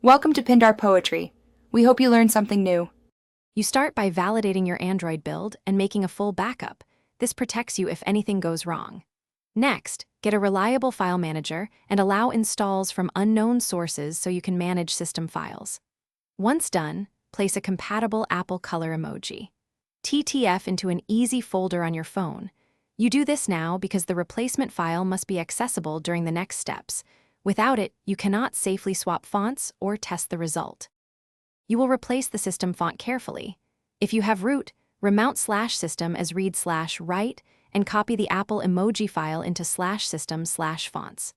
Welcome to Pindar Poetry. We hope you learned something new. You start by validating your Android build and making a full backup. This protects you if anything goes wrong. Next, get a reliable file manager and allow installs from unknown sources so you can manage system files. Once done, place a compatible Apple color emoji. TTF into an easy folder on your phone. You do this now because the replacement file must be accessible during the next steps. Without it, you cannot safely swap fonts or test the result. You will replace the system font carefully. If you have root, remount /system as read/write and copy the Apple emoji file into /system/fonts.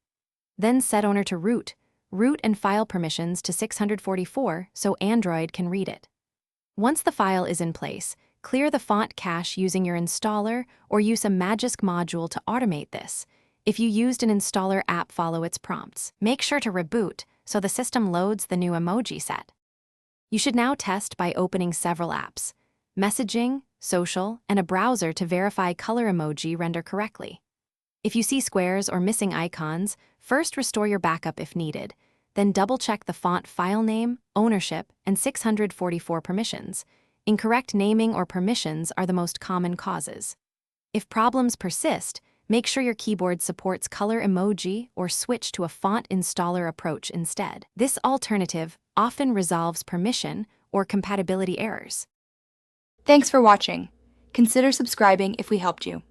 Then set owner to root and file permissions to 644 so Android can read it. Once the file is in place, clear the font cache using your installer or use a Magisk module to automate this. If you used an installer app, follow its prompts. Make sure to reboot so the system loads the new emoji set. You should now test by opening several apps, messaging, social, and a browser to verify color emoji render correctly. If you see squares or missing icons, first restore your backup if needed, then double-check the font file name, ownership, and 644 permissions. Incorrect naming or permissions are the most common causes. If problems persist, make sure your keyboard supports color emoji or switch to a font installer approach instead. This alternative often resolves permission or compatibility errors. Thanks for watching. Consider subscribing if we helped you.